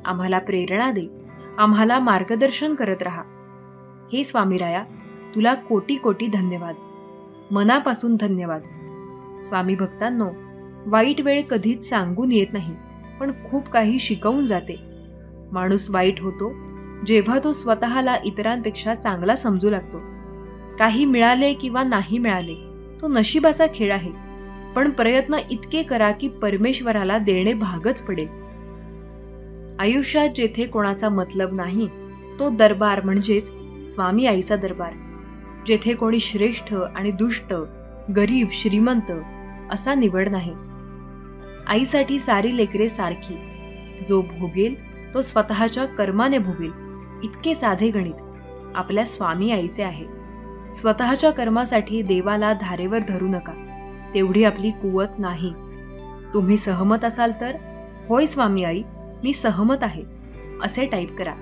आम्हाला प्रेरणा दे, आम्हाला मार्गदर्शन करत राहा. हे स्वामीराया, तुला कोटी कोटी धन्यवाद, मनापासून धन्यवाद. स्वामी भक्तांनो, वाईट वेळ कधीच सांगून येत नाही, पण खूप काही शिकवून जाते. माणूस वाईट होतो जेव्हा तो स्वतःला इतरांपेक्षा चांगला समजू लागतो. काही मिळाले किंवा नाही मिळाले तो नशिबाचा खेळ आहे, पण प्रयत्न इतके करा की परमेश्वराला देणे भागच पडेल. आयुष्यात जेथे कोणाचा मतलब नाही तो दरबार म्हणजेच स्वामी आईचा दरबार. जेथे कोणी श्रेष्ठ आणि दुष्ट, गरीब श्रीमंत असा निवड नाही. आईसाठी सारी लेकरे सारखी. जो भोगेल तो स्वतःच्या कर्माने भोगेल, इतके साधे गणित आपल्या स्वामी आईचे आहे. स्वतःच्या कर्मासाठी देवाला धारेवर धरू नका, तेवढी आपली कुवत नाही. तुम्ही सहमत असाल तर होय स्वामी आई, मी सहमत आहे असे टाईप करा.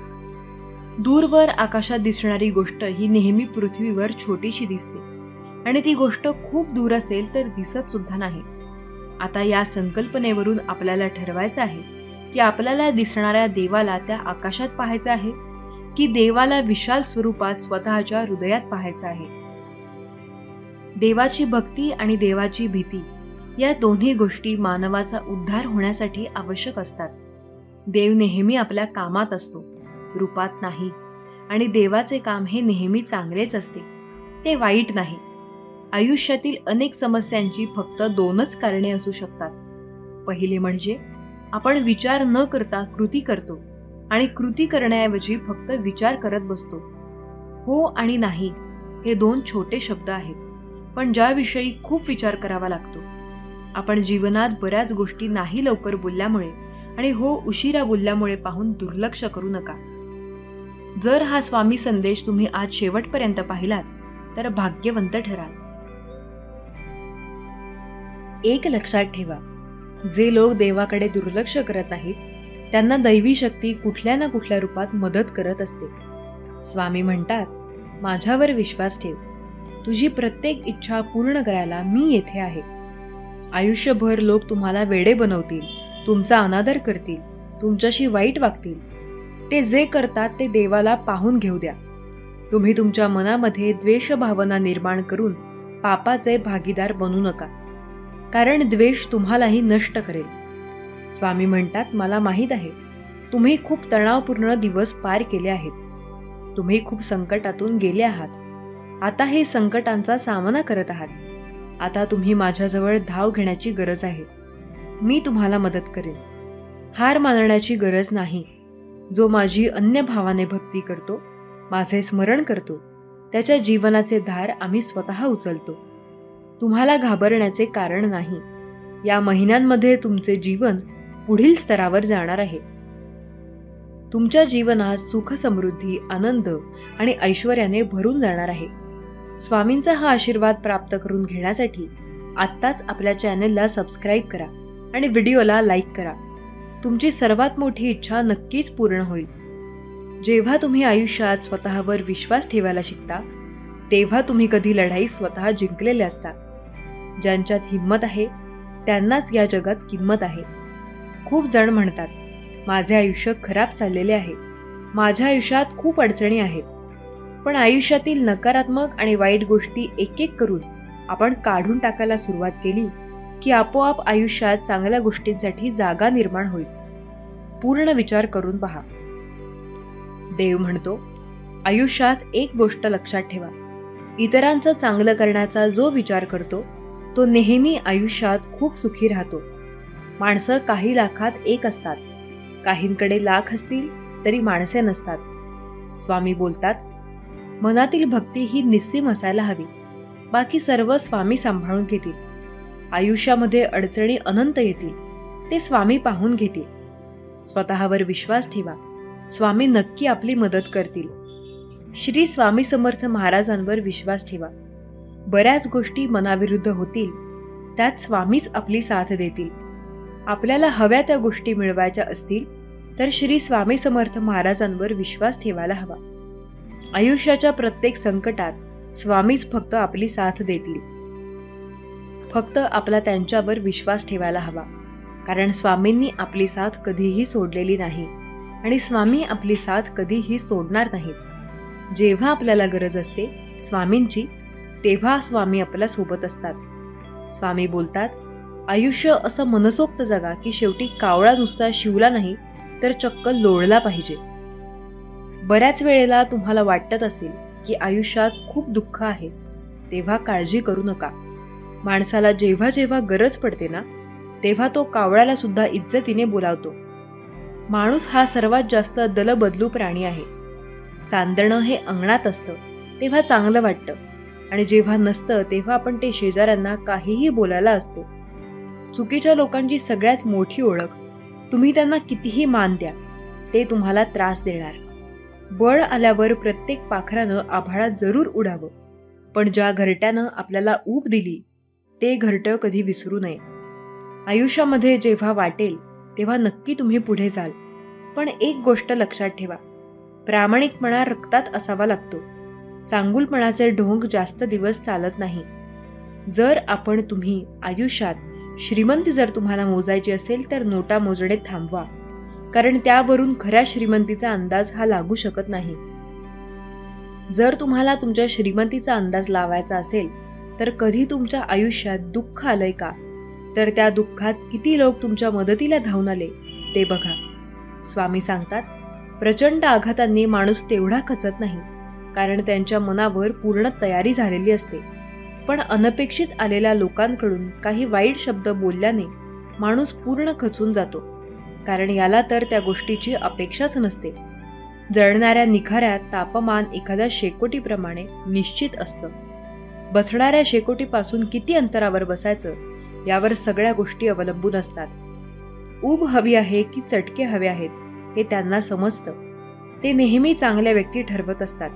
दूरवर आकाशात दिसणारी गोष्ट ही नेहमी पृथ्वीवर छोटीशी दिसते आणि ती गोष्ट खूप दूर असेल तर दिसत सुद्धा नाही. आता या संकल्पनेवरून आपल्याला ठरवायचं आहे की आपल्याला दिसणाऱ्या देवाला त्या आकाशात पाहायचं आहे की देवाला विशाल स्वरूपात स्वतःच्या हृदयात पाहायचं आहे. देवाची भक्ती आणि देवाची भीती या दोन्ही गोष्टी मानवाचा उद्धार होण्यासाठी आवश्यक असतात. देव नेहमी आपल्या कामात असतो, रूपात नाही. आणि देवाचे काम हे नेहमी चांगलेच असते, ते वाईट नाही. आयुष्यातील अनेक समस्यांची फक्त 2च कारणे असू शकतात. पहिले म्हणजे आपण विचार न करता कृती करतो आणि कृती करण्याऐवजी फक्त विचार करत बसतो. हो आणि नाही हे 2 छोटे शब्द आहेत, पण ज्याविषयी खूप विचार करावा लागतो. आपण जीवनात बऱ्याच गोष्टी नाही लवकर बोलल्यामुळे आणि हो उशिरा बोलल्यामुळे पाहून दुर्लक्ष करू नका. जर हा स्वामी संदेश तुम्ही आज शेवटपर्यंत पाहिलात तर भाग्यवंत ठराल. एक लक्षात ठेवा, जे लोक देवाकडे दुर्लक्ष करत नाहीत त्यांना दैवी शक्ती कुठल्या ना कुठल्या रूपात मदत करत असते. स्वामी म्हणतात, माझ्यावर विश्वास ठेव, तुझी प्रत्येक इच्छा पूर्ण करायला मी येथे आहे. आयुष्यभर लोक तुम्हाला वेडे बनवतील, तुमचा अनादर करतील, तुमच्याशी वाईट वागतील. ते जे करतात ते देवाला पाहून घेऊ द्या. तुम्ही तुमच्या मनामध्ये द्वेष भावना निर्माण करून पापाचे भागीदार बनू नका, कारण द्वेष तुम्हालाही नष्ट करेल. स्वामी म्हणतात, मला माहीत आहे तुम्ही खूप तणावपूर्ण दिवस पार केले आहेत. तुम्ही खूप संकटातून गेले आहात. आता हे संकटांचा सामना करत आहात. आता तुम्ही माझ्याजवळ धाव घेण्याची गरज आहे. मी तुम्हाला मदत करेन. हार मानण्याची गरज नाही. जो माझी अन्य भावाने भक्ती करतो, माझे स्मरण करतो, त्याच्या जीवनाचे धार आम्ही स्वतः उचलतो. तुम्हाला घाबरण्याचे कारण नाही. या महिन्यांमध्ये तुमचे जीवन पुढील स्तरावर जाणार आहे. तुमच्या जीवनात सुख, समृद्धी, आनंद आणि ऐश्वर्याने भरून जाणार आहे. स्वामींचा हा आशीर्वाद प्राप्त करून घेण्यासाठी आत्ताच आपल्या चॅनलला सबस्क्राईब करा आणि व्हिडिओला लाईक करा. तुमची सर्वात मोठी इच्छा नक्कीच पूर्ण होईल. जेव्हा तुम्ही आयुष्यात स्वतःवर विश्वास ठेवायला शिकता, तेव्हा तुम्ही कधी लढाई स्वतः जिंकलेले असता. ज्यांच्यात हिंमत आहे त्यांनाच या जगात किंमत आहे. खूप जण म्हणतात, माझे आयुष्य खराब चाललेले आहे, माझ्या आयुष्यात खूप अडचणी आहेत. पण आयुष्यातील नकारात्मक आणि वाईट गोष्टी एक एक करून आपण काढून टाकायला सुरुवात केली की आपोआप आयुष्यात चांगल्या गोष्टींसाठी जागा निर्माण होईल. पूर्ण विचार करून पहा. देव म्हणतो, आयुष्यात एक गोष्ट लक्षात ठेवा, इतरांचं चांगलं करण्याचा जो विचार करतो तो नेहमी आयुष्यात खूप सुखी राहतो. माणसं काही लाखात एक असतात, काहींकडे लाख असतील तरी माणसे नसतात. स्वामी बोलतात, मनातील भक्ती ही निस्सीम असायला हवी, बाकी सर्व स्वामी सांभाळून घेतील. आयुष्यामध्ये अडचणी अनंत येतील, ते स्वामी पाहून घेतील. स्वतःवर विश्वास ठेवा, स्वामी नक्की आपली मदत करतील. श्री स्वामी समर्थ महाराजांवर विश्वास ठेवा. बऱ्याच गोष्टी मनाविरुद्ध होतील, त्यात स्वामीच आपली साथ देतील. आपल्याला हव्या त्या गोष्टी मिळवायच्या असतील तर श्री स्वामी समर्थ महाराजांवर विश्वास ठेवायला हवा. आयुष्याच्या प्रत्येक संकटात स्वामीच फक्त आपली साथ देतील. फक्त आपला त्यांच्यावर विश्वास ठेवायला हवा, कारण स्वामींनी आपली साथ कधीही सोडलेली नाही आणि स्वामी आपली साथ कधीही सोडणार नाहीत. जेव्हा आपल्याला गरज असते स्वामींची, तेव्हा स्वामी आपल्या सोबत असतात. स्वामी बोलतात, आयुष्य असं मनसोक्त जगा की शेवटी कावळा नुसता शिवला नाही तर चक्क लोळला पाहिजे. बऱ्याच वेळेला तुम्हाला वाटत असेल की आयुष्यात खूप दुःख आहे, तेव्हा काळजी करू नका. माणसाला जेव्हा जेव्हा गरज पडते ना, तेव्हा तो कावळ्याला सुद्धा इज्जतीने बोलावतो. माणूस हा सर्वात जास्त दलबदलू प्राणी आहे. चांदणं हे अंगणात असतं तेव्हा चांगलं वाटतं, आणि जेव्हा नसतं तेव्हा आपण ते शेजाऱ्यांना काहीही बोलायला असतो. चुकीच्या लोकांची सगळ्यात मोठी ओळख, तुम्ही त्यांना कितीही मान द्या, ते तुम्हाला त्रास देणार. बळ आल्यावर प्रत्येक पाखरानं आभाळात जरूर उडावं, पण ज्या घरट्यानं आपल्याला ऊब दिली ते घरटं कधी विसरू नये. आयुष्यामध्ये जेव्हा वाटेल तेव्हा नक्की तुम्ही पुढे जाल. पण एक गोष्ट लक्षात ठेवा, प्रामाणिकपणा रक्तात असावा लागतो. चांगुलपणाचे ढोंग जास्त दिवस चालत नाही. जर तुम्ही आयुष्यात श्रीमंती जर तुम्हाला मोजायची असेल तर नोटा मोजणे थांबवा, कारण त्यावरून खऱ्या श्रीमंतीचा अंदाज हा लागू शकत नाही. जर तुम्हाला तुमच्या श्रीमंतीचा अंदाज लावायचा असेल तर कधी तुमच्या आयुष्यात दुःख आलंय का, तर त्या दुःखात किती लोक तुमच्या मदतीला धावून आले ते बघा. स्वामी सांगतात, प्रचंड आघातांनी माणूस तेवढा खचत नाही, कारण त्यांच्या मनावर पूर्ण तयारी झालेली असते. पण अनपेक्षित आलेल्या लोकांकडून काही वाईट शब्द बोलल्याने माणूस पूर्ण खचून जातो, कारण याला तर त्या गोष्टीची अपेक्षाच नसते. जळणाऱ्या निखाऱ्यात तापमान एखाद्या शेकोटीप्रमाणे निश्चित असतं. बसणाऱ्या शेकोटीपासून किती अंतरावर बसायचं यावर सगळ्या गोष्टी अवलंबून असतात. ऊब हवी आहे की चटके हवे आहेत हे त्यांना समजतं. ते नेहमी चांगल्या व्यक्ती ठरवत असतात.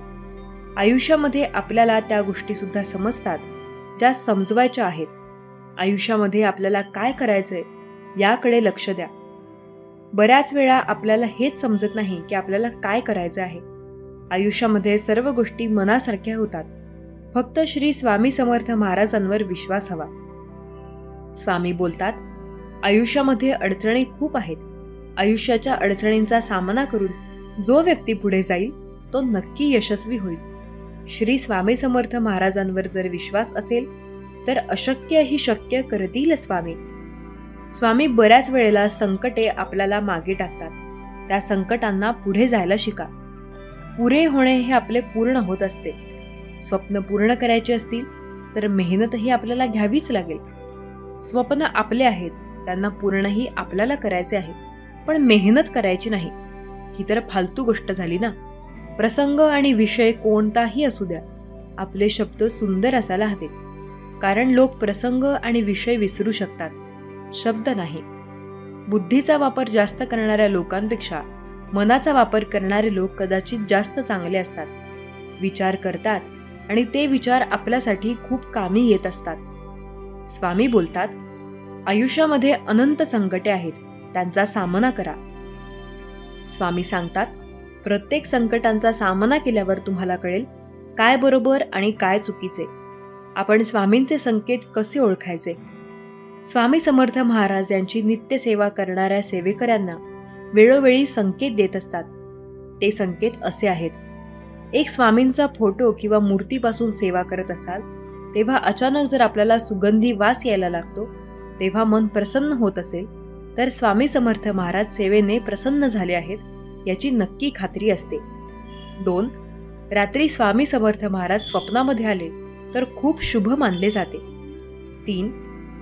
आयुष्यामध्ये आपल्याला त्या गोष्टी सुद्धा समजतात ज्या समजवायच्या आहेत. आयुष्यामध्ये आपल्याला काय करायचंय याकडे लक्ष द्या. बऱ्याच वेळा आपल्याला हेच समजत नाही की आपल्याला काय करायचं आहे. आयुष्यामध्ये सर्व गोष्टी मनासारख्या होतात. फक्त श्री स्वामी समर्थ महाराजांवर विश्वास हवा. स्वामी बोलतात, आयुष्यामध्ये अडचणी खूप आहेत. आयुष्याच्या अडचणींचा सामना करून जो व्यक्ती पुढे जाईल तो नक्की यशस्वी होईल. श्री स्वामी समर्थ महाराजांवर जर विश्वास असेल तर अशक्य ही शक्य करतील स्वामी. स्वामी बऱ्याच वेळेला संकटे आपल्याला मागे टाकतात. त्या संकटांना पुढे जायला शिका. पुरे होणे हे आपले पूर्ण होत असते. स्वप्न पूर्ण करायचे असतील तर मेहनतही आपल्याला घ्यावीच लागेल. स्वप्न आपले आहेत, त्यांना पूर्णही आपल्याला करायचे आहे, पण मेहनत करायची नाही. ही तर फालतू गोष्ट झाली ना. प्रसंग आणि विषय कोणताही असू द्या, आपले शब्द सुंदर असायला हवेत, कारण लोक प्रसंग आणि विषय विसरू शकतात, शब्द नाही. बुद्धीचा वापर जास्त करणाऱ्या लोकांपेक्षा मनाचा वापर करणारे लोक कदाचित जास्त चांगले असतात. विचार करतात आणि ते विचार आपल्यासाठी खूप कामी येत असतात. स्वामी बोलतात, आयुष्यामध्ये अनंत संकटे आहेत, त्यांचा सामना करा. स्वामी सांगतात, प्रत्येक संकटांचा सामना केल्यावर तुम्हाला कळेल काय बरोबर आणि काय चुकीचे. आपण स्वामींचे संकेत कसे ओळखायचे. स्वामी समर्थ महाराज यांची नित्य सेवा करणाऱ्या सेवेकऱ्यांना वेळोवेळी संकेत देत असतात. ते संकेत असे आहेत. एक स्वामींचा फोटो किंवा मूर्तीपासून सेवा करत असाल तेव्हा अचानक जर आपल्याला सुगंधी वास यायला लागतो, तेव्हा मन प्रसन्न होत असेल तर स्वामी समर्थ महाराज सेवेने प्रसन्न झाले आहेत याची नक्की खात्री असते. 2. रात्री स्वामी समर्थ महाराज स्वप्नामध्ये आले तर खूप शुभ मानले जाते. 3.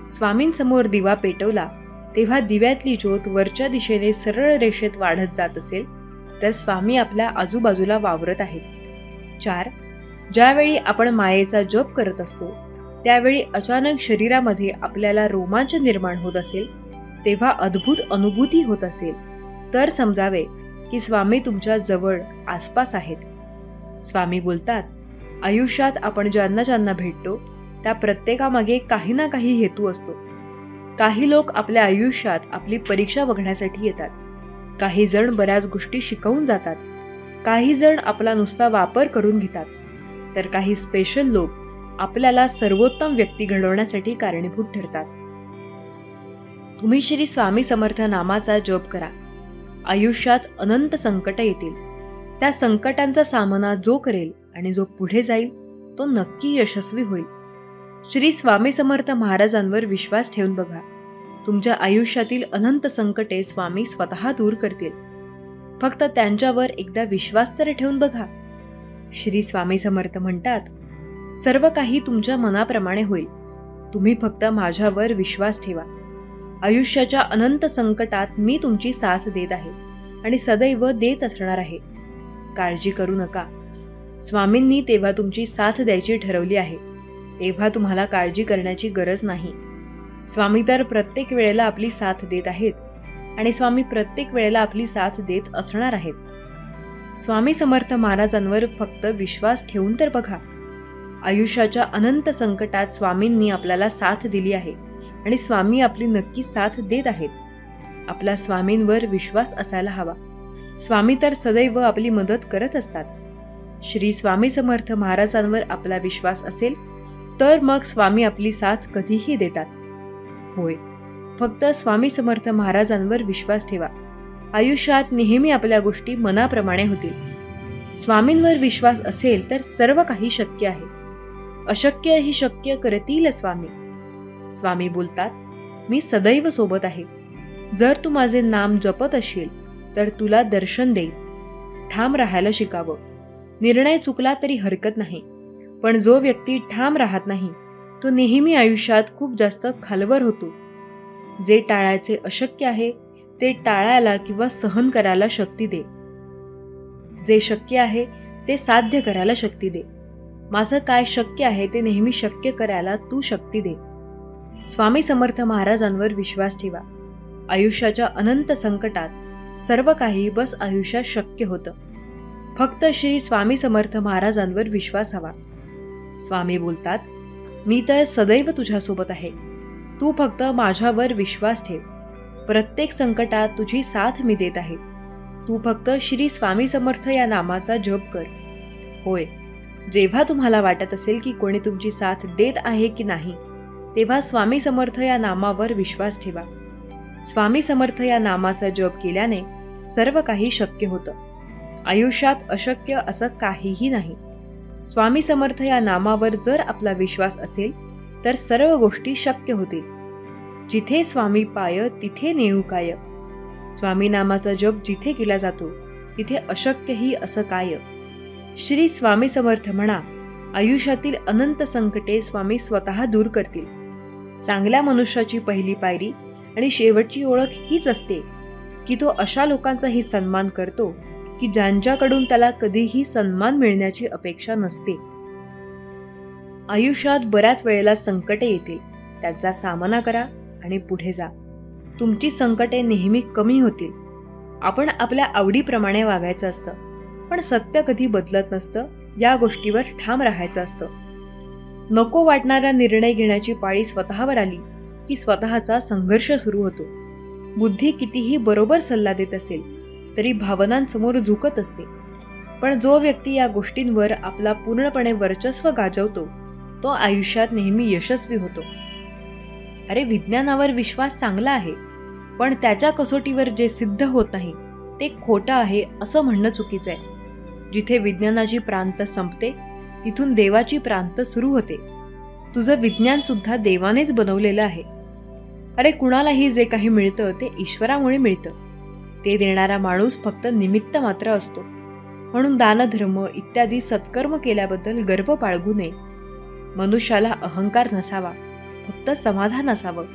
स्वामींसमोर दिवा पेटवला तेव्हा दिव्यातली ज्योत वरच्या दिशेने सरळ रेषेत वाढत जात असेल तर स्वामी आपल्या आजूबाजूला वावरत आहेत. 4. ज्यावेळी आपण मायेचा जप करत असतो त्यावेळी अचानक शरीरामध्ये आपल्याला रोमांच निर्माण होत असेल, तेव्हा अद्भुत अनुभूती होत असेल तर समजावे की स्वामी तुमच्या जवळ आसपास आहेत. स्वामी बोलतात, आयुष्यात आपण ज्यांना ज्यांना भेटतो त्या प्रत्येकामागे काही ना काही हेतू असतो. काही लोक आपल्या आयुष्यात आपली परीक्षा बघण्यासाठी येतात. काही जण बऱ्याच गोष्टी शिकवून जातात. काही जण आपला नुसता वापर करून घेतात, तर काही स्पेशल लोक आपल्याला सर्वोत्तम व्यक्ती घडवण्यासाठी कारणीभूत ठरतात. तुम्ही श्री स्वामी समर्थ नामाचा जप करा. आयुष्यात अनंत संकट येतील. त्या संकटांचा सामना जो करेल आणि जो पुढे जाईल तो नक्की यशस्वी होईल. श्री स्वामी समर्थ महाराजांवर विश्वास ठेवून बघा. तुमच्या आयुष्यातील अनंत संकटे स्वामी स्वतः दूर करतील. फक्त त्यांच्यावर एकदा विश्वास तर ठेवून बघा. श्री स्वामी समर्थ म्हणतात, सर्व काही तुमच्या मनाप्रमाणे होईल. तुम्ही फक्त माझ्यावर विश्वास ठेवा. आयुष्याच्या अनंत संकटात मी तुमची साथ देत आहे आणि सदैव देत असणार आहे. काळजी करू नका. स्वामींनी तेव्हा तुमची साथ द्यायची ठरवली आहे, तेव्हा तुम्हाला काळजी करण्याची गरज नाही. स्वामी तर प्रत्येक वेळेला आपली साथ देत आहेत आणि स्वामी प्रत्येक वेळेला आपली साथ देत असणार आहेत. स्वामी समर्थ महाराजांवर फक्त विश्वास ठेवून तर बघा. आयुष्याच्या अनंत संकटात स्वामींनी आपल्याला साथ दिली आहे आणि स्वामी आपली नक्की साथ देत आहेत. आपला स्वामींवर विश्वास असायला हवा. स्वामी तर सदैव आपली मदत करत असतात. श्री स्वामी समर्थ महाराजांवर आपला विश्वास असेल तर मग स्वामी आपली साथ कधीही देतात. होय, फक्त स्वामी समर्थ महाराजांवर विश्वास ठेवा. आयुष्यात नेहमी आपल्या गोष्टी मनाप्रमाणे होतील. स्वामींवर विश्वास असेल तर सर्व काही शक्य आहे. अशक्य ही शक्य करतील स्वामी. स्वामी बोलतात, मी सदैव सोबत आहे. जर तू माझे नाम जपत असशील तर तुला दर्शन देईल. ठाम राहायला शिकावं. निर्णय चुकला तरी हरकत नाही, पण जो व्यक्ती ठाम राहत नाही तो नेहमी आयुष्यात खूप जास्त खालवर होतो. जे टाळायचे अशक्य आहे ते टाळायला किंवा सहन करायला शक्ती दे. जे शक्य आहे ते साध्य करायला शक्ती दे. माझं काय शक्य आहे ते नेहमी शक्य करायला तू शक्ती दे. स्वामी समर्थ महाराजांवर विश्वास ठेवा. आयुष्याच्या अनंत संकटात सर्व काही बस आयुष्यात शक्य होतं. फक्त श्री स्वामी समर्थ महाराजांवर विश्वास हवा. स्वामी बोलतात, मी तर सदैव तुझ्यासोबत आहे. तू फक्त माझ्यावर विश्वास ठेव. प्रत्येक संकटात तुझी साथ मी देत आहे. तू फक्त श्री स्वामी समर्थ या नामाचा जप कर. होय, जेव्हा तुम्हाला वाटत असेल की कोणी तुमची साथ देत आहे की नाही, तेव्हा स्वामी समर्थ या नामावर विश्वास ठेवा. स्वामी समर्थ या नामाचा जप केल्याने सर्व काही शक्य होतं. आयुष्यात अशक्य असं काहीही नाही. स्वामी समर्थ या नामावर जर आपला विश्वास असेल तर सर्व गोष्टी शक्य होतील. जिथे स्वामी पाय तिथे नेऊ काय. स्वामी नामाचा जप जिथे केला जातो तिथे अशक्यही असं काय. श्री स्वामी समर्थ म्हणा. आयुष्यातील अनंत संकटे स्वामी स्वतः दूर करतील. चांगल्या मनुष्याची पहिली पायरी आणि शेवटची ओळख हीच असते की तो अशा लोकांचाही सन्मान करतो की ज्यांच्याकडून त्याला कधीही सन्मान मिळण्याची अपेक्षा नसते. आयुष्यात बऱ्याच वेळेला संकटे येतील. त्यांचा सामना करा आणि पुढे जा. तुमची संकटे नेहमी कमी होतील. आपण आपल्या आवडीप्रमाणे वागायचं असतं, पण सत्य कधी बदलत नसतं. या गोष्टीवर ठाम राहायचं असतं. नको वाटणारा निर्णय घेण्याची पाळी स्वतःवर आली की स्वतःचा संघर्ष सुरू होतो. बुद्धी कितीही बरोबर सल्ला देत असेल तरी भावनांसमोर झुकत असते. पण जो व्यक्ती या गोष्टींवर आपला पूर्णपणे वर्चस्व गाजवतो तो आयुष्यात नेहमी यशस्वी होतो. अरे, विज्ञानावर विश्वास चांगला आहे, पण त्याच्या कसोटीवर जे सिद्ध होत नाही ते खोटं आहे असं म्हणणं चुकीचं आहे. जिथे विज्ञानाची प्रांत संपते तिथून देवाची प्रांत सुरू होते. तुझं विज्ञान सुद्धा देवानेच बनवलेलं आहे. अरे, कुणालाही जे काही मिळतं ते ईश्वरामुळे मिळतं. ते देणारा माणूस फक्त निमित्त मात्र असतो. म्हणून दानधर्म इत्यादी सत्कर्म केल्याबद्दल गर्व बाळगू नये. मनुष्याला अहंकार नसावा, फक्त समाधान असावं.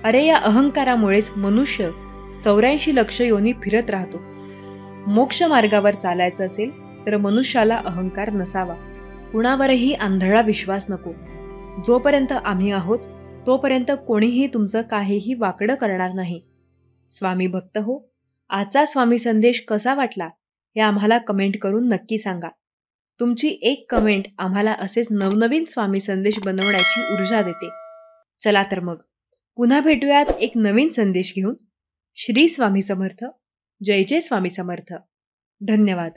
अरे, या अहंकारामुळेच मनुष्य 84 लक्ष योनी फिरत राहतो. मोक्ष मार्गावर चालायचं असेल तर मनुष्याला अहंकार नसावा. कुणावरही आंधळा विश्वास नको. जोपर्यंत आम्ही आहोत तोपर्यंत कोणीही तुमचं काहीही वाकडं करणार नाही. स्वामी भक्त हो, आजचा स्वामी संदेश कसा वाटला हे आम्हाला कमेंट करून नक्की सांगा. तुमची एक कमेंट आम्हाला असेच नवनवीन स्वामी संदेश बनवण्याची ऊर्जा देते. चला तर मग पुन्हा भेटूयात एक नवीन संदेश घेऊन. श्री स्वामी समर्थ. जय जय स्वामी समर्थ. धन्यवाद.